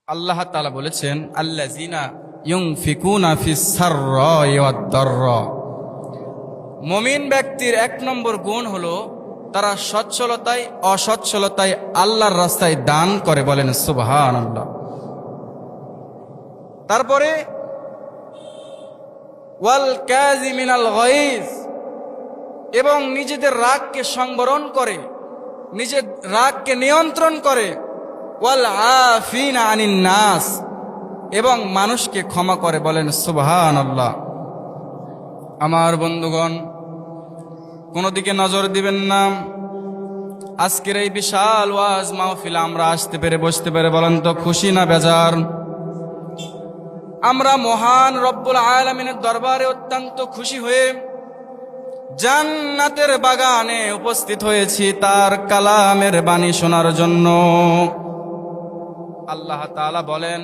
আল্লাহ তাআলা বলেছেন আল্লাযিনা ইউনফিকুনা ফিস সাররাই ওয়াদ দাররা। মুমিন ব্যক্তির এক নম্বর গুণ হলো তারা সচ্ছলতায় অসচ্ছলতায় আল্লাহর রাস্তায় দান করে। বলেন সুবহানাল্লাহ। তারপরে ওয়াল কাযিমিনাল গায়জ, এবং নিজেদের রাগকে সংবরণ করে, নিজের রাগকে নিয়ন্ত্রণ করে। ওয়াল আফিনা আনিন নাস, এবং মানুষকে ক্ষমা করে। বলেন সুবহানাল্লাহ। আমার বন্ধুগণ, কোনো দিকে নজর দিবেন না। আজকের এই বিশাল ওয়াজ মাহফিল আমরা আসতে পেরে বসতে পেরে বলেন তো খুশি না বেজার? আমরা মহান রব্বুল আলামিনের দরবারে অত্যন্ত খুশি হয়ে জান্নাতের বাগানে উপস্থিত হয়েছি তার কালামের বাণী শোনার জন্য। আল্লাহ তাআলা বলেন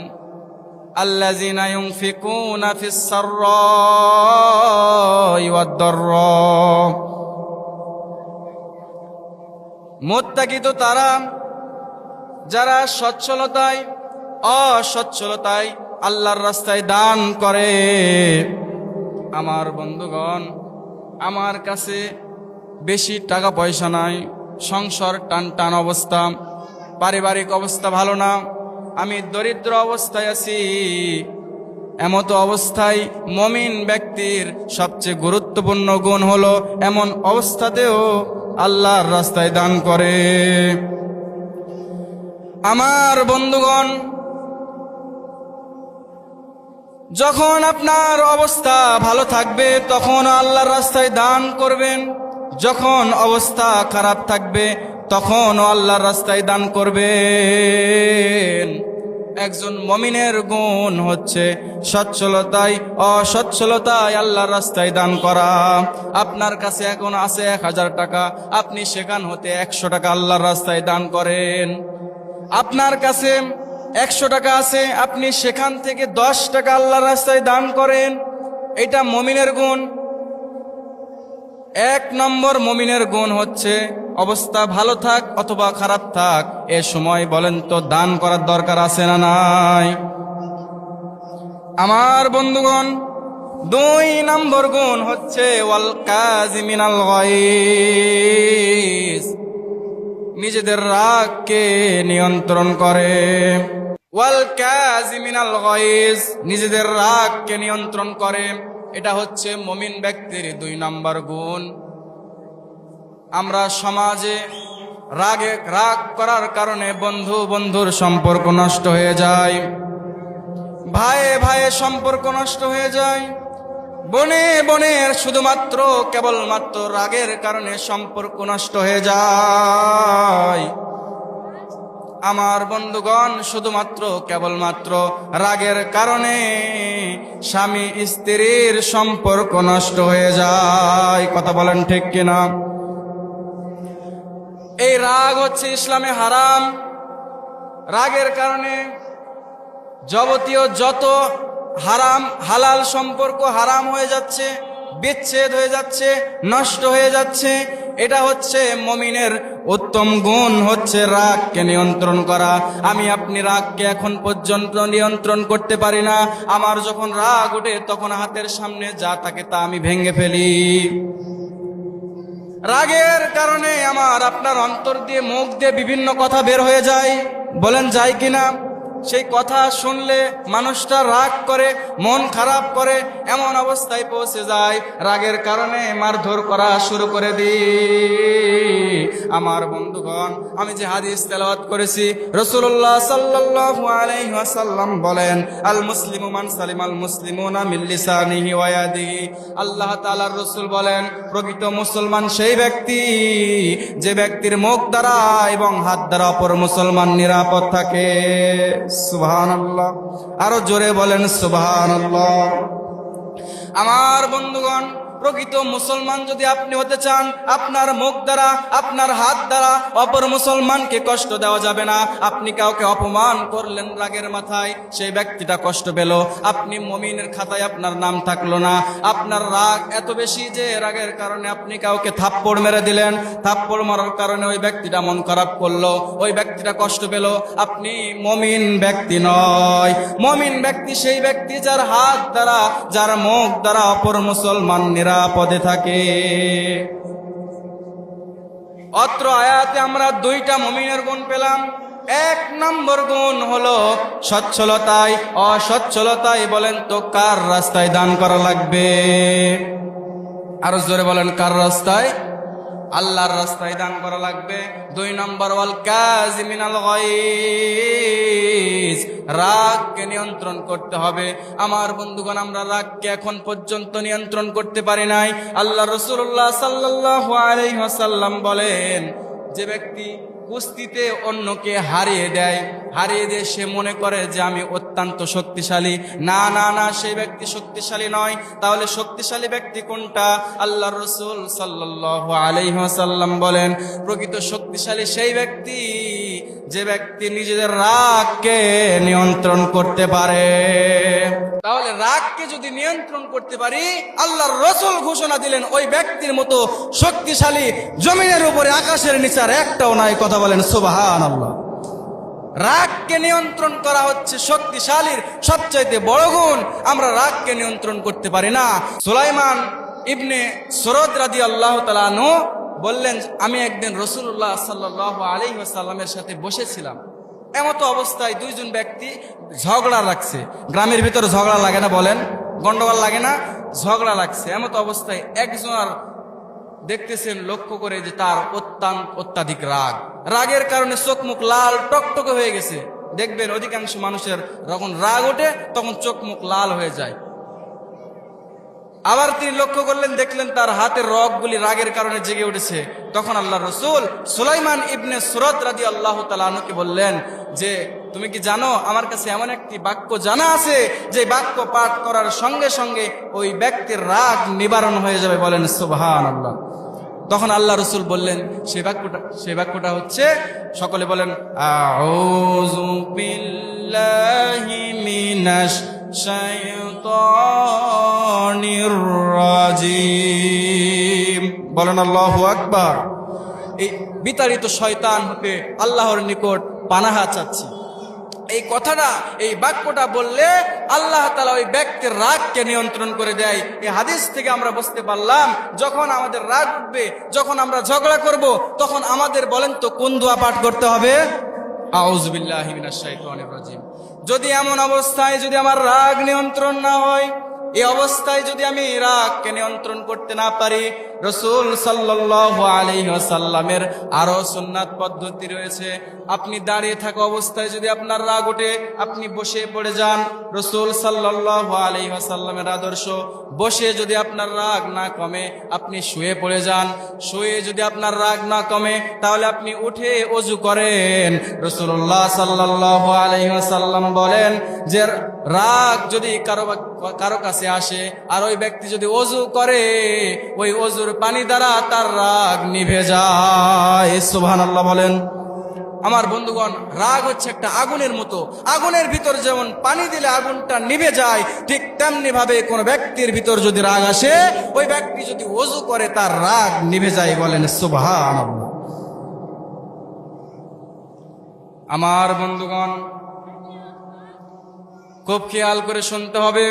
আল্লাযিনা ইউনফিকুনা ফিস সাররাই ওয়াদ দাররা। মুত্তাকি তো তারা যারা সচ্ছলতায় অসচ্ছলতায় আল্লাহর রাস্তায় দান করে। আমার বন্ধুগণ, আমার কাছে বেশি টাকা পয়সা নাই, সংসার টান টান অবস্থা, পারিবারিক অবস্থা ভালো না, আমি দরিদ্র অবস্থায় আছি। এমত অবস্থায় মুমিন ব্যক্তির সবচেয়ে গুরুত্বপূর্ণ গুণ হলো এমন অবস্থাতেও আল্লাহর রাস্তায় দান করে। আমার বন্ধুগণ, যখন আপনার অবস্থা ভালো থাকবে তখন আল্লাহর রাস্তায় দান করবেন, যখন অবস্থা খারাপ থাকবে তখন আল্লাহর রাস্তায় দান করবেন। একজন মুমিনের গুণ হচ্ছে সচ্ছলতায় অসচ্ছলতায় আল্লাহর রাস্তায় দান করা। আপনার কাছে এখন আছে 1000 টাকা, আপনি সেখান হতে 100 টাকা আল্লাহর রাস্তায় দান করেন। আপনার কাছে 100 টাকা আছে, আপনি সেখান থেকে 10 টাকা আল্লাহর রাস্তায় দান করেন। এটা মুমিনের গুণ। এক নম্বর মুমিনের গুণ হচ্ছে অবস্থা ভালো থাক অথবা খারাপ থাক, এ সময় বলেন তো দান করার দরকার আছে না নাই? আমার বন্ধুগণ, 2 নম্বর গুণ হচ্ছে ওয়াল কাযিমিনাল গায়জ, নিজেদের রাগকে নিয়ন্ত্রণ করে। ওয়াল কাযিমিনাল গায়জ, নিজেদের রাগকে নিয়ন্ত্রণ করে। এটা হচ্ছে মুমিন ব্যক্তির 2 নম্বর গুণ। আমরা সমাজে রাগ করার কারণে বন্ধু বন্ধুর সম্পর্ক নষ্ট হয়ে যায়, ভাইয়ে ভাইয়ে সম্পর্ক নষ্ট হয়ে যায়, বনে বনের শুধুমাত্র কেবলমাত্র রাগের কারণে সম্পর্ক নষ্ট হয়ে যায়। আমার বন্ধুগণ, শুধুমাত্র কেবলমাত্র রাগের কারণে স্বামী স্ত্রীর সম্পর্ক নষ্ট হয়ে যায়। কথা বলেন ঠিক কিনা? এই রাগ হচ্ছে ইসলামে হারাম। রাগের কারণে যাবতীয় যত হারাম হালাল সম্পর্ক হারাম হয়ে যাচ্ছে, বিচ্ছেদ হয়ে যাচ্ছে, নষ্ট হয়ে যাচ্ছে। এটা হচ্ছে মুমিনের উত্তম গুণ, হচ্ছে রাগকে নিয়ন্ত্রণ করা। আমি আপনি রাগকে এখন পর্যন্ত নিয়ন্ত্রণ করতে পারি না। আমার যখন রাগ ওঠে তখন হাতের সামনে যা থাকে তা আমি ভেঙে ফেলি। রাগের কারণে আমার আপনার অন্তর দিয়ে মুখ দিয়ে বিভিন্ন কথা বের হয়ে যায়। বলেন যায় কিনা? সেই কথা শুনলে মানুষটা রাগ করে, মন খারাপ করে, এমন অবস্থায় পৌঁছে যায় রাগের কারণে মারধর করা শুরু করে দিই। আমার বন্ধুগণ, আমি যে হাদিস তেলাওয়াত করেছি, রাসূলুল্লাহ সাল্লাল্লাহু আলাইহি ওয়াসাল্লাম বলেন আল মুসলিমু মান সালিমাল মুসলিমুনা মিন লিসানিহি ওয়া ইয়াদিহি। আল্লাহ তাআলার রাসূল বলেন প্রকৃত মুসলমান সেই ব্যক্তি যে ব্যক্তির মুখ দ্বারা এবং হাত দ্বারা অপর মুসলমান নিরাপদ থাকে। সুবহানাল্লাহ। আরো জোরে বলেন সুবহানাল্লাহ। আমার বন্ধুগণ, প্রকৃত মুসলমান যদি আপনি হতে চান, আপনার মুখ দ্বারা, আপনার হাত দ্বারা অপর মুসলমানকে কষ্ট দেওয়া যাবে না। আপনি কাউকে অপমান করলেন রাগের মাথায়, সেই ব্যক্তিটা কষ্ট পেল, আপনি মুমিনের খাতায় আপনার নাম থাকলো না। আপনার রাগ এত বেশি যে রাগের কারণে আপনি কাউকে থাপ্পড় মেরে দিলেন, থাপ্পড় মারার কারণে ওই ব্যক্তিটা মন খারাপ করলো, ওই ব্যক্তিটা কষ্ট পেল, আপনি মুমিন ব্যক্তি নয়। মুমিন ব্যক্তি সেই ব্যক্তি যার হাত দ্বারা, যার মুখ দ্বারা অপর মুসলমান নিরাপদে থাকে। অত্র আয়াতে আমরা দুইটা মুমিনের গুণ পেলাম। এক নম্বর গুণ হলো সচ্ছলতায়। অসচ্ছলতায় বলেন তো কার রাস্তায় দান করা লাগবে? আরো জোরে বলেন, কার রাস্তায়? আল্লাহর রাস্তায় দান করা লাগবে। দুই নম্বর, ওয়াল কাযিমিনাল গায়জ, রাগকে নিয়ন্ত্রণ করতে হবে। আমার বন্ধুগণ, আমরা রাগকে এখন পর্যন্ত নিয়ন্ত্রণ করতে পারি নাই। আল্লাহ রাসূলুল্লাহ সাল্লাল্লাহু আলাইহি ওয়াসাল্লাম বলেন, যে ব্যক্তি কুস্তিতে অন্যকে হারিয়ে দেয়, হারিয়ে দিয়ে সে মনে করে যে আমি অত্যন্ত শক্তিশালী, না না না, সেই ব্যক্তি শক্তিশালী নয়। তাহলে শক্তিশালী ব্যক্তি কোনটা? আল্লাহ রাসূল সাল্লাল্লাহু আলাইহি ওয়াসাল্লাম বলেন, প্রকৃত শক্তিশালী সেই ব্যক্তি যে ব্যক্তি নিজেদের রাগকে নিয়ন্ত্রণ করতে পারে। তাহলে রাগকে যদি নিয়ন্ত্রণ করতে পারি, আল্লাহর রাসূল ঘোষণা দিলেন ওই ব্যক্তির মতো শক্তিশালী জমিনের উপরে আকাশের নিচে একটাও নাই। কথা বলেন সুবহানাল্লাহ। রাগকে নিয়ন্ত্রণ করা হচ্ছে শক্তিশালীর সবচাইতে বড় গুণ। আমরা রাগকে নিয়ন্ত্রণ করতে পারি না। সুলাইমান ইবনে সুরদ রাদিয়াল্লাহু তাআলা আনহু বললেন, আমি একদিন রাসূলুল্লাহ সাল্লাল্লাহু আলাইহি ওয়াসাল্লামের সাথে বসেছিলাম, এমতো অবস্থায় দুইজন ব্যক্তি ঝগড়া লাগছে। গ্রামের ভিতরে ঝগড়া লাগে না? বলেন, গন্ডগোল লাগে না? ঝগড়া লাগছে। এমতো অবস্থায় একজন আর দেখতেছেন লক্ষ্য করে যে তার অত্যাধিক রাগ, রাগের কারণে চোখ মুখ লাল টকটকে হয়ে গেছে। দেখবেন অধিকাংশ মানুষের যখন রাগ ওঠে তখন চোখ মুখ লাল হয়ে যায়। আবার তিনি লক্ষ্য করলেন, দেখলেন তার হাতের রগগুলি রাগের কারণে জেগে উঠেছে। তখন আল্লাহ রাসূল সুলাইমান ইবনে সুরদ রাদিয়াল্লাহু তাআলা আনহুকে বললেন যে, তুমি কি জানো আমার কাছে এমন একটি বাক্য জানা আছে যে বাক্য পাঠ করার সঙ্গে সঙ্গে ওই ব্যক্তির রাগ নিবারণ হয়ে যাবে? বলেন সুবহানাল্লাহ। তখন আল্লাহ রাসূল বললেন, সেই বাক্যটা হচ্ছে, সকলে বলেন, আউযু বিল্লাহি মিনাশ শাইতানির রাজিম। বলেন আল্লাহু আকবার। এই বিতাড়িত শয়তান হতে আল্লাহর নিকট পানাহা চাচ্ছি। এই কথাটা, এই বাক্যটা বললে আল্লাহ তাআলা ওই ব্যক্তির রাগকে নিয়ন্ত্রণ করে দেয়। এই হাদিস থেকে আমরা বুঝতে পারলাম, যখন আমাদের রাগ উঠবে, যখন আমরা ঝগড়া করব, তখন আমাদের বলেন তো কোন দোয়া পাঠ করতে হবে? আউযু বিল্লাহি মিনাশ শাইতানির রাজিম। যদি এমন অবস্থায় যদি আমার রাগ নিয়ন্ত্রণ না হয়, এই অবস্থায় যদি আমি রাগকে নিয়ন্ত্রণ করতে না পারি, রাসূল সাল্লাল্লাহু আলাইহি ওয়াসাল্লামের আরো সুন্নাত পদ্ধতি রয়েছে। আপনি দাঁড়িয়ে থাকা অবস্থায় যদি আপনার রাগ ওঠে, আপনি বসে পড়ে যান। রাসূল সাল্লাল্লাহু আলাইহি ওয়াসাল্লামের আদর্শ, বসে যদি আপনার রাগ না কমে আপনি শুয়ে পড়ে যান। শুয়ে যদি আপনার রাগ না কমে তাহলে আপনি উঠে ওযু করেন। রাসূলুল্লাহ সাল্লাল্লাহু আলাইহি ওয়াসাল্লাম বলেন যে রাগ যদি কারো কাছে আসে আর ওই ব্যক্তি যদি ওযু করে, ওই ওযুর পানি দ্বারা তার রাগ নিভে যায়। সুবহানাল্লাহ বলেন। আমার বন্ধুগণ, রাগ হচ্ছে একটা আগুনের মতো। আগুনের ভিতর যেমন পানি দিলে আগুনটা নিভে যায়, ঠিক তেমনি ভাবে কোন ব্যক্তির ভিতর যদি রাগ আসে, ওই ব্যক্তি যদি ওযু করে তার রাগ নিভে যায়। বলেন সুবহানাল্লাহ। আমার বন্ধুগণ, খুব খেয়াল করে শুনতে হবে।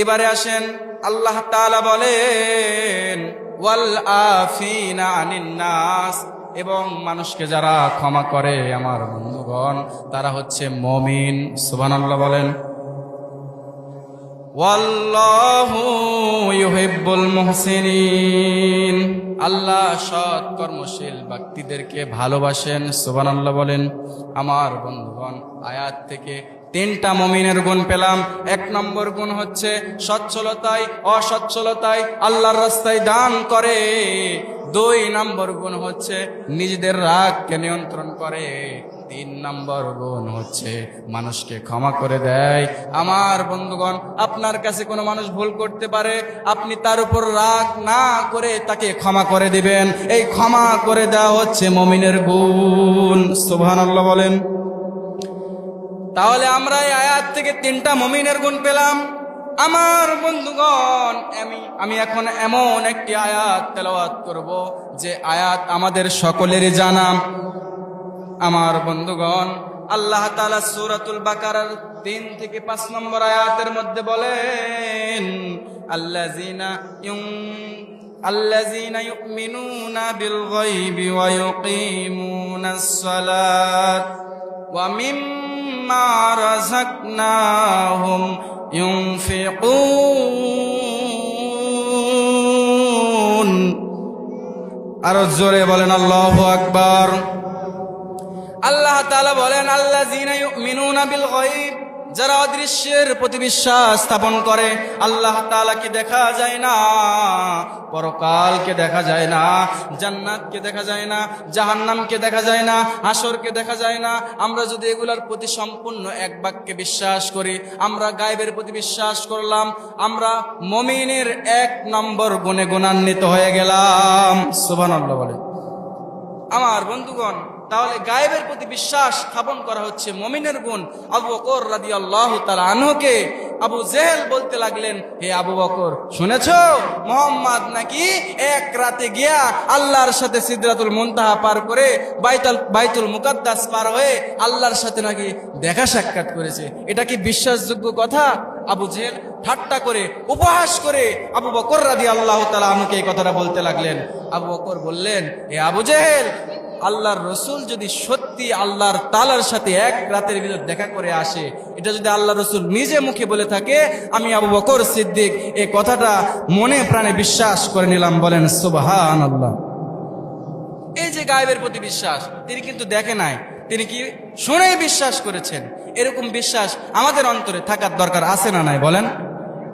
এবারে আসেন, আল্লাহ তাআলা বলেন ওয়াল আফিনা আনিন নাস, এবং মানুষকে যারা ক্ষমা করে আমার বন্ধুগণ তারা হচ্ছে মুমিন। সুবহানাল্লাহ বলেন। ওয়াল্লাহু ইউহিব্বুল মুহসিনিন, আল্লাহ সৎ কর্মশীল ব্যক্তিদেরকে ভালোবাসেন। সুবহানাল্লাহ বলেন। আমার বন্ধুগণ, আয়াত থেকে তিনটা মুমিনের গুণ পেলাম। এক নম্বর গুণ হচ্ছে সচ্ছলতায়, অসচ্ছলতায় আল্লাহর রাস্তায় দান করে। দুই নম্বর গুণ হচ্ছে নিজেদের রাগকে নিয়ন্ত্রণ করে। 3 নম্বর গুণ হচ্ছে মানুষকে ক্ষমা করে দেয়। আমার বন্ধুগণ, আপনার কাছে কোনো মানুষ ভুল করতে পারে, আপনি তার উপর রাগ না করে তাকে ক্ষমা করে দিবেন। এই ক্ষমা করে দেওয়া হচ্ছে মুমিনের গুণ। সুবহানাল্লাহ বলেন। তাহলে আমরা এই আয়াত থেকে 3টা মুমিনের গুণ পেলাম। আমার বন্ধুগণ, আমি এখন এমন একটি আয়াত তেলাওয়াত করব যে আয়াত আমাদের সকলেরই জানা। আমার বন্ধুগণ, আল্লাহ তাআলা সূরাতুল বাকারার 3 থেকে 5 নম্বর আয়াতের মধ্যে বলেন, আল্লাযীনা ইউমিনুনা বিল গায়বি ওয়া ইউকিমুনাস সালাত ওয়া মিম্মা রাযাকনাহুম ইউনফিকুন। আরো জোরে বলেন আল্লাহু আকবার। আল্লাহ তাআলা বলেন, আল্লাযীনা ইউমিনুনা বিল গায়ব, যারা অদৃশ্যের প্রতি বিশ্বাস স্থাপন করে। আল্লাহ তাআলাকে দেখা যায় না, পরকালকে দেখা যায় না, জান্নাতকে দেখা যায় না, জাহান্নামকে দেখা যায় না, হাসরকে দেখা যায় না। আমরা যদি এগুলার প্রতি সম্পূর্ণ এক বাক্যে বিশ্বাস করি, আমরা গায়েবের প্রতি বিশ্বাস করলাম, আমরা মুমিনের 1 নম্বর গুণে গুণান্বিত হয়ে গেলাম। সুবহানাল্লাহ বলে। আমার বন্ধুগণ, তাহলে গায়েবের প্রতি বিশ্বাস স্থাপন করা হচ্ছে মুমিনের গুণ। আবু বকর রাদিয়াল্লাহু তাআলা আনহুকে আবু জেহেল বলতে লাগলেন, হে আবু বকর, শুনেছো মুহাম্মদ নাকি এক রাতে গিয়া আল্লাহর সাথে সিদরাতুল মুনতাহা পার করে বাইতুল মুকাদ্দাস পার হয়ে আল্লাহর সাথে নাকি দেখা সাক্ষাৎ করেছে। এটা কি বিশ্বাসযোগ্য কথা? আবু জেহেল ঠাট্টা করে, উপহাস করে আবু বকর রাদিয়াল্লাহু তাআলা আনহুকে এই কথাটা বলতে লাগলেন। আবু বকর বললেন, হে আবু জেহেল, আল্লাহর রসুল যদি সত্যি আল্লাহর তাআলার সাথে এক রাতের ভিতর দেখা করে আসে, এটা যদি আল্লাহ রসুল নিজে মুখে বলে থাকে, আমি আবু বকর সিদ্দিক এই কথাটা মনে প্রাণে বিশ্বাস করে নিলাম। বলেন সুবহানাল্লাহ। এই যে গায়েবের প্রতি বিশ্বাস, তিনি কিন্তু দেখে নাই, তিনি কি শুনেই বিশ্বাস করেছেন। এরকম বিশ্বাস আমাদের অন্তরে থাকার দরকার আছে না নাই বলেন?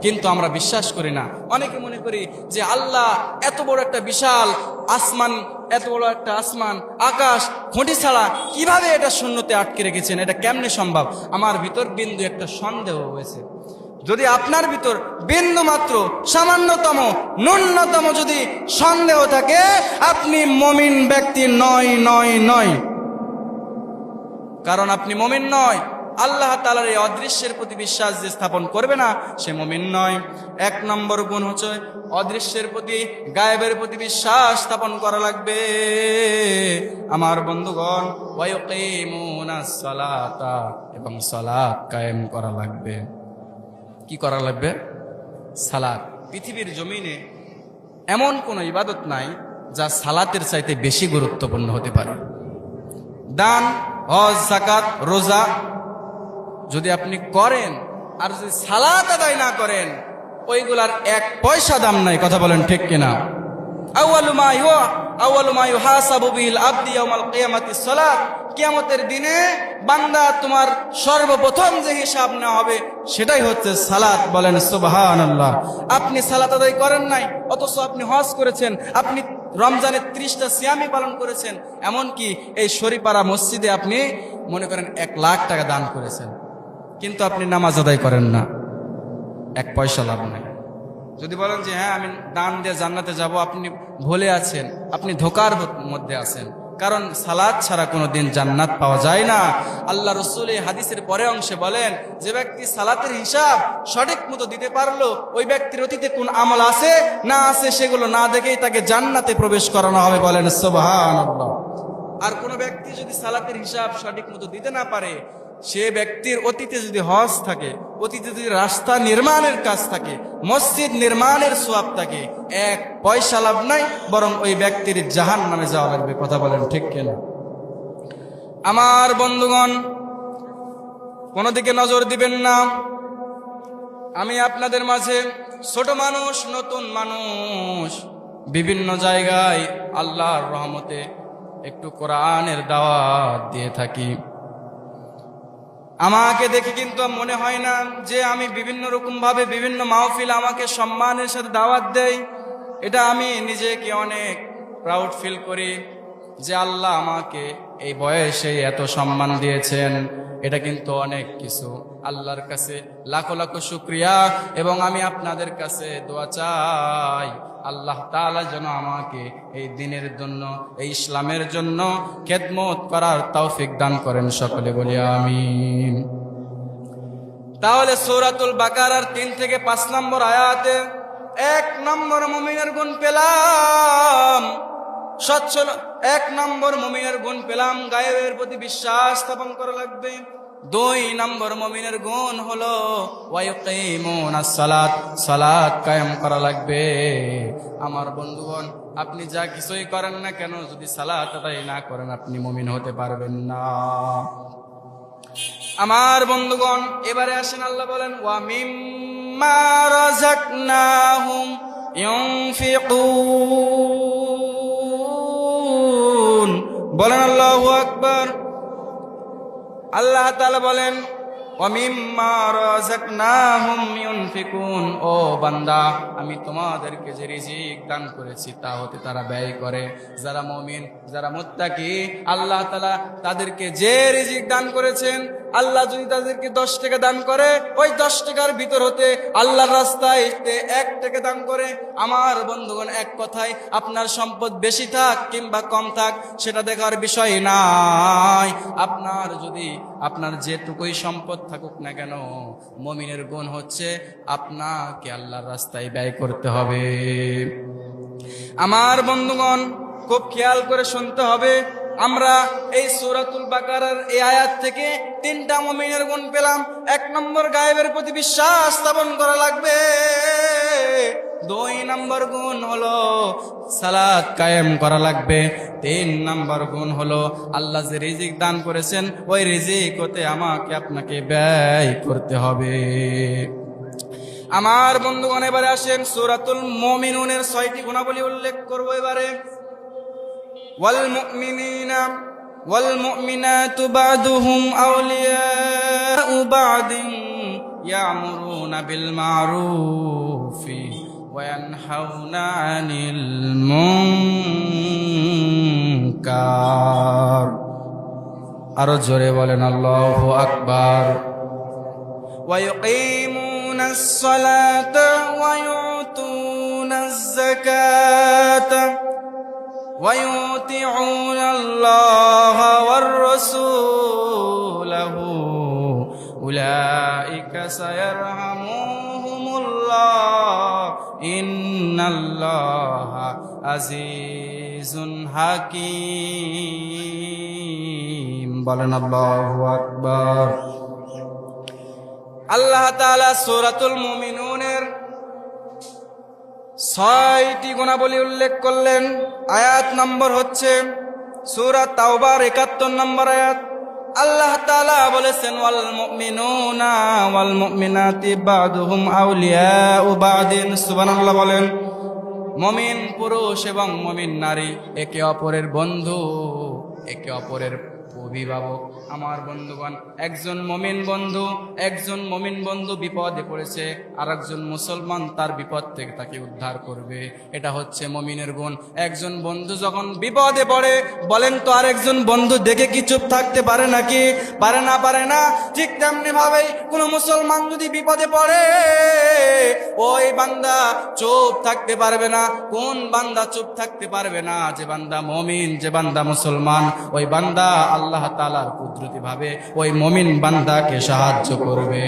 কিন্তু আমরা বিশ্বাস করি না। অনেকে মনে করি যে আল্লাহ এত বড় একটা বিশাল আসমান, এত বড় একটা আসমান, আকাশ, খুঁটি ছাড়া কিভাবে এটা শূন্যতে আটকে রেখেছেন, এটা কেমনে সম্ভব? আমার ভিতর বিন্দু একটা সন্দেহ হয়েছে। যদি আপনার ভিতর বিন্দু মাত্র, সামান্যতম, ন্যূনতম যদি সন্দেহ থাকে, আপনি মুমিন ব্যক্তি নয়। কারণ আপনি মুমিন নয়। আল্লাহ তাআলার এই অদৃশ্যের প্রতি বিশ্বাস যে স্থাপন করবে না, সে মুমিন নয়। 1 নম্বর গুণ হচ্ছে অদৃশ্যের প্রতি, গায়েবের প্রতি বিশ্বাস স্থাপন করা লাগবে। আমার বন্ধুগণ, ওয়া ইউকিমুনাস সালাতা, এবং সালাত কায়েম করা লাগবে। কি করা লাগবে? সালাত। পৃথিবীর জমিনে এমন কোন ইবাদত নাই যা সালাতের চাইতে বেশি গুরুত্বপূর্ণ হতে পারে। দান, হজ, যাকাত, রোজা যদি আপনি করেন আর যদি সালাত আদায় না করেন, ওইগুলার 1 পয়সা দাম নাই। কথা বলেন ঠিক কিনা? আউয়ালু মা ইউহাসাবু বিল আবদি ইয়াউমাল কিয়ামাতিস সালাত। কিয়ামতের দিনে বান্দা তোমার সর্বপ্রথম যে হিসাব নেওয়া হবে সেটাই হচ্ছে সালাত। বলেন সুবহানাল্লাহ। আপনি সালাত আদায় করেন নাই, অথচ আপনি হজ করেছেন, আপনি রমজানের 30টা সিয়ামি পালন করেছেন, এমনকি এই শরীপাড়া মসজিদে আপনি মনে করেন 1 লাখ টাকা দান করেছেন, কিন্তু আপনি নামাজ আদায় করেন না, 1 পয়সা লাভ নাই। যদি বলেন যে হ্যাঁ আমি দান দিয়ে জান্নাতে যাব, আপনি ভুলে আছেন, আপনি ধোকার মধ্যে আছেন। কারণ সালাত ছাড়া কোনোদিন জান্নাত পাওয়া যায় না। আল্লাহ রাসূল এই হাদিসের পরের অংশে বলেন, যে ব্যক্তি সালাতের হিসাব সঠিক মতো দিতে পারলো, ওই ব্যক্তির অতীতে কোন আমল আছে না আছে সেগুলো না দেখেই তাকে জান্নাতে প্রবেশ করানো হবে। বলেন সুবহানাল্লাহ। আর কোন ব্যক্তি যদি সালাতের হিসাব সঠিক মতো দিতে না পারে, সে ব্যক্তির অতীতে যদি হজ থাকে, অতীতে যদি রাস্তা নির্মাণের কাজ থাকে, মসজিদ নির্মাণের সওয়াব থাকে, 1 পয়সা লাভ নাই, বরং ওই ব্যক্তির জাহান্নামে যাওয়া লাগবে। কথা বলেন ঠিক কিনা? আমার বন্ধুগণ, কোন দিকে নজর দিবেন না। আমি আপনাদের মাঝে ছোট মানুষ, নতুন মানুষ, বিভিন্ন জায়গায় আল্লাহর রহমতে একটু কোরআনের দাওয়াত দিয়ে থাকি। আমাকে দেখে কিন্তু মনে হয় না যে আমি বিভিন্ন রকম ভাবে বিভিন্ন মাহফিল আমাকে সম্মানের সাথে দাওয়াত দেয়। এটা আমি নিজেকে অনেক প্রাউড ফিল করি যে আল্লাহ আমাকে এই বয়সে এত সম্মান দিয়েছেন, এটা কিন্তু অনেক কিছু। আল্লাহর কাছে লাখো লাখো শুকরিয়া, এবং আমি আপনাদের কাছে দোয়া চাই আল্লাহ তাআলা যেন আমাকে এই দ্বীনের জন্য, এই ইসলামের জন্য খেদমত করার তৌফিক দান করেন। সকলে বলি আমিন। তাহলে সূরাতুল বাকারার 3 থেকে 5 নম্বর আয়াতে 1 নম্বর মুমিনের গুণ পেলাম, সচ্ছল 1 নম্বর মুমিনের গুণ পেলাম, গায়েবের প্রতি বিশ্বাস স্থাপন করা লাগবে। 2 নম্বর মুমিনের গুণ হলো ওয়ায়ুকিমুনাস সালাত, সালাত কায়েম করা লাগবে। আমার বন্ধুগণ, আপনি যা কিছুই করেন না কেন, যদি সালাত আদায় না করেন আপনি মুমিন হতে পারবেন না। আমার বন্ধুগণ, এবারে আসেন, আল্লাহ বলেন ওয়া মিম্মা রাযাকনাহুম ইউনফিকুন। বলেন আল্লাহু আকবার। আল্লাহ তাআলা বলেন ওয়া মিম্মা রাযাকনাহুম ইউনফিকুন, ও বান্দা আমি তোমাদেরকে যে রিজিক দান করেছি তা হতে তারা ব্যয় করে। যারা মুমিন, যারা মুত্তাকি, আল্লাহ তাআলা তাদেরকে যে রিজিক দান করেছেন, আল্লাহ যদি তাদেরকে 10 টাকা দান করে, ওই 10 টাকার ভিতর হতে আল্লাহর রাস্তায় 1 টাকা দান করে। আমার বন্ধুগণ, এক কথায় আপনার সম্পদ বেশি থাক কিংবা কম থাক সেটা দেখার বিষয় নাই। আপনার যেটুকুই সম্পদ থাকুক না কেন, মুমিনের গুণ হচ্ছে আপনাকে আল্লাহর রাস্তায় ব্যয় করতে হবে। আমার বন্ধুগণ, খুব খেয়াল করে শুনতে হবে। আমরা এই সূরাতুল বাকারার এই আয়াত থেকে 3টা মুমিনের গুণ পেলাম। 1 নম্বর, গায়েবের প্রতি বিশ্বাস স্থাপন করা লাগবে। 2 নম্বর গুণ হলো সালাত কায়েম করা লাগবে। 3 নম্বর গুণ হলো আল্লাহ যে রিজিক দান করেছেন ওই রিজিক হতে আমাকে আপনাকে ব্যয় করতে হবে। আমার বন্ধুগণ, এবারে আসেন সূরাতুল মুমিনুনের 6টি গুণাবলী উল্লেখ করব এবারে। والمؤمنين والمؤمنات بعضهم أولياء بعض يأمرون بالمعروف وينهون عن المنكر। আরো জোরে বলেন আল্লাহু আকবার। ويقيمون الصلاة ويؤتون الزكاة ويطيعون الله ورسوله أولئك سيرحمهم الله إن الله عزيز حكيم। বলেন আল্লাহু আকবার। আল্লাহ তাআলা সূরাতুল মুমিনুনের 6টি গুণাবলী উল্লেখ করলেন। আয়াত নম্বর হচ্ছে সূরা তাওবার 71 নম্বর আয়াত। আল্লাহ তাআলা বলেছেন ওয়াল মুমিনুনা ওয়াল মুমিনাতি বা'দুহুম আউলিয়াউ বা'দিন। সুবহানাল্লাহ বলেন। মুমিন পুরুষ এবং মুমিন নারী একে অপরের বন্ধু, একে অপরের অভিভাবক। আমার বন্ধুগণ, একজন মুমিন বন্ধু বিপদে পড়েছে, আর একজন মুসলমান তার বিপদ থেকে তাকে উদ্ধার করবে। এটা হচ্ছে মুমিনের গুণ। একজন বন্ধু যখন বিপদে পড়ে, বলেন তো আর একজন বন্ধু দেখে কি চুপ থাকতে পারে নাকি? পারে না। ঠিক তেমনি ভাবেই কোন মুসলমান যদি বিপদে পড়ে, ওই বান্দা চুপ থাকতে পারবে না। কোন বান্দা চুপ থাকতে পারবে না? যে বান্দা মুমিন, যে বান্দা মুসলমান, ওই বান্দা আল্লাহ তাআলার কুদরতি ভাবে ওই মুমিন বান্দাকে সাহায্য করবে।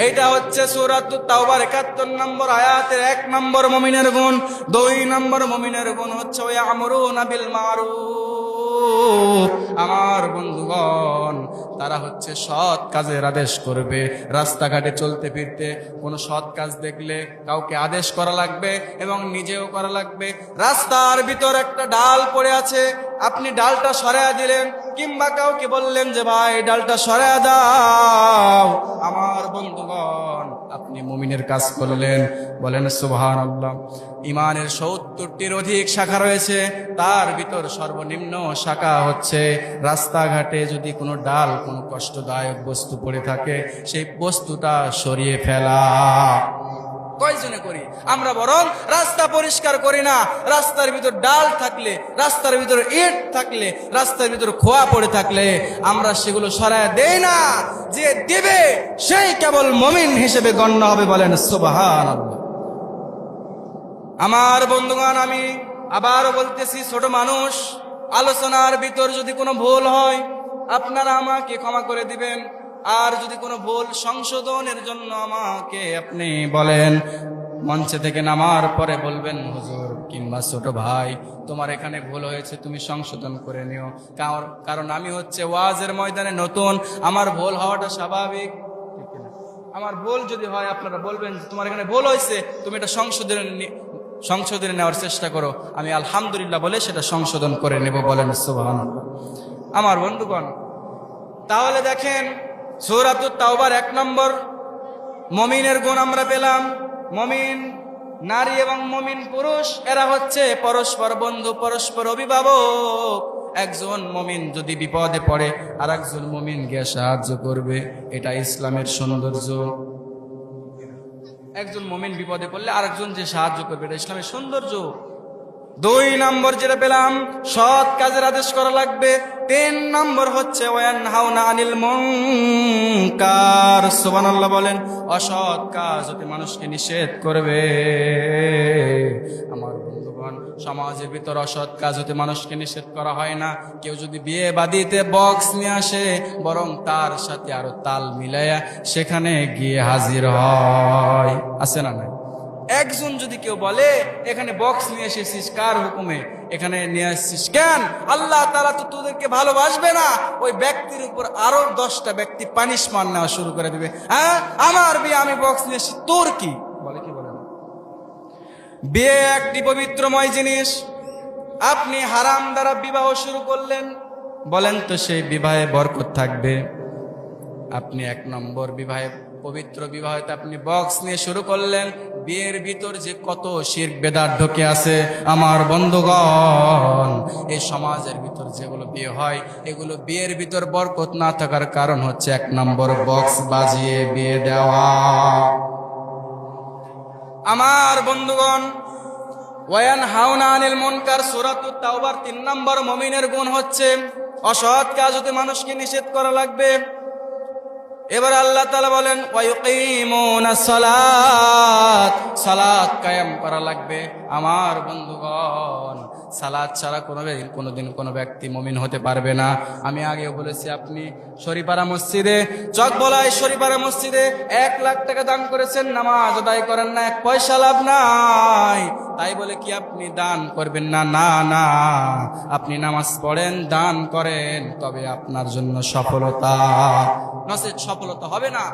এইটা হচ্ছে সূরাতুত তাওবার 71 নম্বর আয়াতের 1 নম্বর মুমিনের গুণ। 2 নম্বর মুমিনের গুণ হচ্ছে ইয়ামুরুনা বিল মারুফ। আমার বন্ধুগণ, তারা হচ্ছে সৎ কাজের আদেশ করবে। রাস্তাঘাটে চলতে ফিরতে কোনো সৎ কাজ দেখলে কাউকে আদেশ করা লাগবে এবং নিজেও করা লাগবে। রাস্তার ভিতর একটা ডাল পড়ে আছে, আপনি ডালটা সরায়া দিলেন, কিংবা কাউকে বললেন যে ভাই ডালটা সরায়া দাও, আমার বন্ধুগণ আপনি মুমিনের কাজ করলেন। বলেন সুবহানাল্লাহ। ইমানের 70টির অধিক শাখা রয়েছে, তার ভিতর সর্বনিম্ন শাখা হচ্ছে রাস্তাঘাটে যদি কোনো ডাল, কোনো কষ্টদায়ক বস্তু পড়ে থাকে, সেই বস্তুটা সরিয়ে ফেলা। কয়জনে করি? আমরা বরং রাস্তা পরিষ্কার করি না। রাস্তার ভিতর ডাল থাকলে, রাস্তার ভিতর ইট থাকলে, রাস্তার ভিতর খোয়া পড়ে থাকলে আমরা সেগুলো সরায় দেই না। যে দিবে সেই কেবল মুমিন হিসেবে গণ্য হবে। বলেন সুবহানাল্লাহ। আমার বন্ধুগণ, আমি আবারও বলতেছি, ছোট মানুষ, আলোচনার ভিতর যদি কোনো ভুল হয় আপনারা আমাকে ক্ষমা করে দিবেন। আর যদি কোনো ভুল সংশোধনের জন্য আমাকে আপনি বলেন, মঞ্চে থেকে নামার পরে বলবেন, হুজুর কিংবা ছোট ভাই, তোমার এখানে ভুল হয়েছে, তুমি সংশোধন করে নিও। কারণ আমি হচ্ছে ওয়াজের ময়দানে নতুন, আমার ভুল হওয়াটা স্বাভাবিক। আমার ভুল যদি হয় আপনারা বলবেন, তোমার এখানে ভুল হয়েছে, তুমি এটা সংশোধনে নেওয়ার চেষ্টা করো। আমি আলহামদুলিল্লাহ বলে সেটা সংশোধন করে নেব। বলেন সুবহানাল্লাহ। আমার বন্ধুগণ, তাহলে দেখেন, সূরাতুত তাওবার 1 নম্বর মুমিনের গুণ আমরা পেলাম। মুমিন নারী এবং মুমিন পুরুষ এরা হচ্ছে পরস্পর বন্ধু, পরস্পর অভিভাবক। একজন মুমিন যদি বিপদে পড়ে আর একজন মুমিন গিয়ে সাহায্য করবে, এটা ইসলামের সৌন্দর্য। একজন মুমিন বিপদে পড়লে আরেকজন যে সাহায্য করবে, এটা ইসলামের সৌন্দর্য। 2 নম্বর যেটা পেলাম, সৎ কাজের আদেশ করা লাগবে। 3 নম্বর হচ্ছে ওয়ানহাউনা আনিল মুনকার। সুবহানাল্লাহ বলেন। অসৎ কাজ হতে মানুষকে নিষেধ করবে। আমার বন্ধুগণ, সমাজের ভিতর অসৎ কাজ হতে মানুষকে নিষেধ করা হয় না। কেউ যদি বিয়ে বাদিতে বক্স নিয়ে আসে, বরং তার সাথে আরো তাল মিলাইয়া সেখানে গিয়ে হাজির হয়। আছে না নাই? একজন যদি কেউ বলে, এখানে বক্স নিয়ে এসেছিস কার হুকুমে, এখানে নিয়ে আসছিস কেন, আল্লাহ তাআলা তো তোদেরকে ভালোবাসবে না, ওই ব্যক্তির উপর আরো 10টা ব্যক্তি পানিশমেন্ট নেওয়া শুরু করে দিবে। হ্যাঁ, আমার বিয়ে, আমি বক্স নিয়ে এসেছি, তোর কি? বলে কি বলে না? বিয়ে একটি পবিত্রময় জিনিস। আপনি হারাম দ্বারা বিবাহ শুরু করলেন, বলেন তো সেই বিবাহে বরকত থাকবে? আপনি 1 নম্বর বিবাহে, পবিত্র বিবাহতে আপনি বক্স নিয়ে শুরু করলেন। বিয়ের ভিতর যে কত শিরক বেদাত ঢুকে আছে আমার বন্ধুগণ, এই সমাজের ভিতর যেগুলো বিয়ে হয়, এগুলো বিয়ের ভিতর বরকত না থাকার কারণ হচ্ছে 1 নম্বর বক্স বাজিয়ে বিয়ে দেওয়া। আমার বন্ধুগণ, ওয়ানহাউনা আনিল মুনকার, সূরাতুত তাওবার 3 নম্বর মুমিনের গুণ হচ্ছে অসৎ কাজ হতে মানুষকে নিষেধ করা লাগবে। এবার আল্লাহ তাআলা বলেন, ওয়ায়ুকিমুনাস সালাত, সালাত কায়েম করা লাগবে। আমার বন্ধুগণ, সালাত ছাড়া কোনোদিন কোনো ব্যক্তি মুমিন হতে পারবে না। আমি আগেও বলেছি, আপনি শরীপাড়া মসজিদে, চকবলায় শরীপাড়া মসজিদে 1 লাখ টাকা দান করেছেন, নামাজ আদায় করেন না, 1 পয়সা লাভ নাই। তাই বলে কি আপনি দান করবেন না? না না, আপনি নামাজ পড়েন, দান করেন, তবে আপনার জন্য সফলতা, নচেৎ সফলতা হবে না।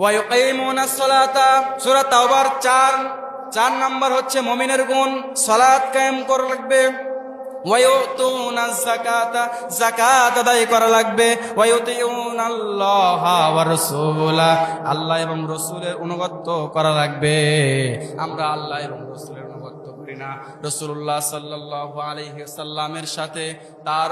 ওয়ায়ুকিমুনাস সালাতা, সূরা তাওবার 4 নম্বর হচ্ছে মুমিনের গুণ, সালাত কায়েম করা লাগবে। ওয়ায়ুতুনাজ যাকাতা, যাকাত আদায় করা লাগবে। ওয়ায়ুতিউনাল্লাহা ওয়া রাসূলা, আল্লাহ এবং রাসূলের অনুগত্য করা লাগবে। আমরা আল্লাহ এবং রাসূলের অনুগত্য করি না। রাসূলুল্লাহ সাল্লাল্লাহু আলাইহি ওয়াসাল্লামের সাথে তার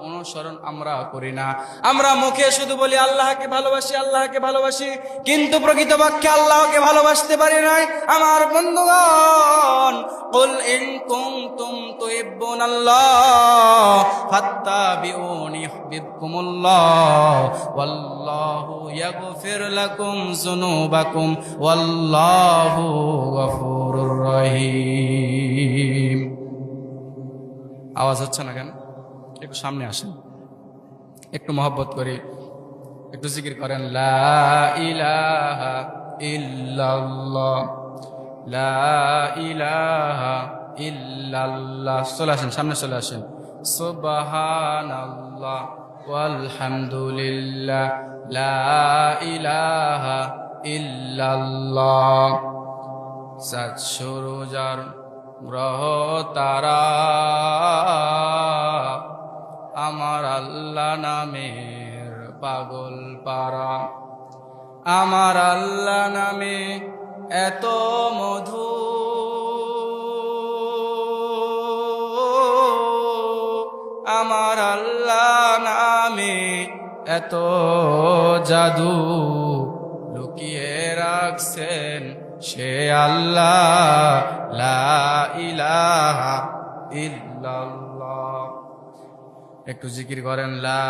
অনুসরণ আমরা করি না। আমরা মুখে শুধু বলি আল্লাহকে ভালোবাসি, আল্লাহকে ভালোবাসি, কিন্তু প্রকৃতপক্ষে আল্লাহকে ভালোবাসতে পারি নাই। আমার বন্ধুগণ, কুল ইন কুনতুম তুহিব্বুনাল্লাহ ফাত্তাবিউনি ইউহিব্বুকুমুল্লাহ ওয়াল্লাহু ইয়াগফির লাকুম যুনুবাকুম ওয়াল্লাহু গফুরুর রহিম। আওয়াজ হচ্ছে না কেন? একটু সামনে আসেন, একটু মহব্বত করি, একটু জিকির করেন, লা ইলাহা ইল্লাল্লাহ, লা ইলাহা ইল্লাল্লাহ। চলে আসেন, সামনে চলে আসেন। সুবহানাল্লাহ ওয়ালহামদুলিল্লাহ, লা ইলাহা ইল্লাল্লাহ। সাত সুরজার গ্রহ তারা আমার আল্লাহ নামের পাগল পারা, আমার আল্লাহ নামে এত মধু, আমার আল্লাহ নামে এত জাদু, লুকিয়ে রাখছেন সে আল্লাহ, লা ইলাহা ইল্লাল্লাহ। একটু জিকির করেন, লা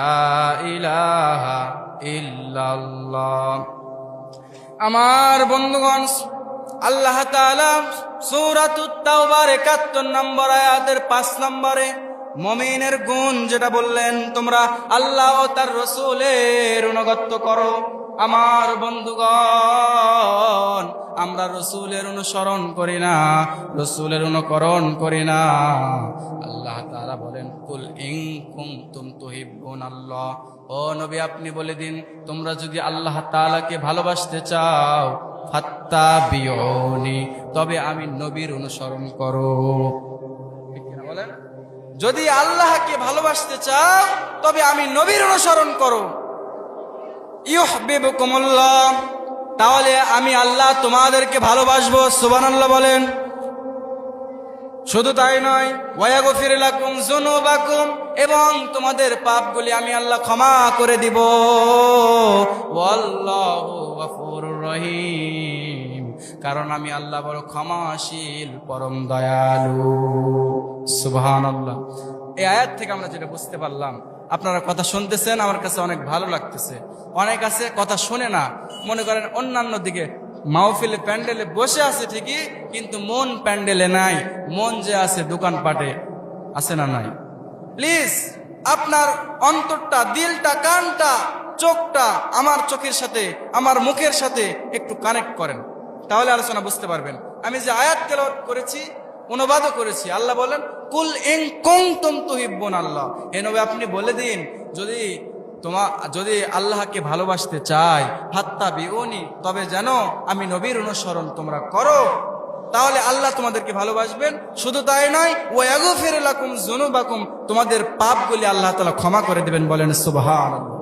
ইলাহা ইল্লাল্লাহ। আমার বন্ধুগণ, আল্লাহ তাআলা সূরাতুত তাওবার ৭১ নম্বর আয়াতের ৫ নম্বরে মুমিনের গুণ যেটা বললেন, তোমরা আল্লাহ ও তার রাসূলের অনুগত্য করো। আমার বন্ধুগণ, আমরা রাসূলের অনুসরণ করি না, রাসূলের অনুকরণ করি না। আল্লাহ তাআলা বলেন, কুল ইন কুনতুম তুহিব্বুনাল্লাহ, ও নবী আপনি বলে দিন, তোমরা যদি আল্লাহ তাআলাকে ভালোবাসতে চাও, ফাত্তাবিউনি, তবে আমি নবীর অনুসরণ করো। ঠিক কিনা বলেন? যদি আল্লাহকে ভালোবাসতে চাও তবে আমি নবীর অনুসরণ করো। ইউহিব্বুকুমুল্লাহ, তাহলে আমি আল্লাহ তোমাদেরকে ভালোবাসবো। সুবহানাল্লাহ বলেন। শুধু তাই নয়, ওয়ায়াগফির লাকুম যুনুবাকুম, এবং তোমাদের পাপগুলি আমি আল্লাহ ক্ষমা করে দিব। ওয়াল্লাহু গফুরুর রহিম, কারণ আমি আল্লাহ বড় ক্ষমাশীল, পরম দয়ালু। সুবহানাল্লাহ। এই আয়াত থেকে আমরা যেটা বুঝতে পারলাম, আপনারা কথা শুনতেছেন, আমার কাছে অনেক ভালো লাগতেছে। অনেক আছে কথা শুনে না, মনে করেন অন্যান্য দিকে মাহফিলে প্যান্ডেলে বসে আছে ঠিকই, কিন্তু মন প্যান্ডেলে নাই, মন যে আছে দোকানপাটে আছে না নাই। প্লিজ আপনার অন্তরটা, দিলটা, কানটা, চোখটা আমার চোখের সাথে, আমার মুখের সাথে একটু কানেক্ট করেন, তাহলে আলোচনা বুঝতে পারবেন। আমি যে আয়াত তেলাওয়াত করেছি, অনুবাদও করেছি। আল্লাহ বলেন, কুল ইন কুনতুম তুহিব্বুনাল্লাহ, হে নবী আপনি বলে দিন, যদি আল্লাহকে ভালোবাসতে চাই, ফাত্তাবিউনি, তবে জানো আমি নবীর অনুসরণ তোমরা করো, তাহলে আল্লাহ তোমাদেরকে ভালোবাসবেন। শুধু তাই নয়, ওয়ায়াগফির লাকুম যুনুবাকুম, তোমাদের পাপগুলি আল্লাহ তাআলা ক্ষমা করে দিবেন। বলেন সুবহানাল্লাহ।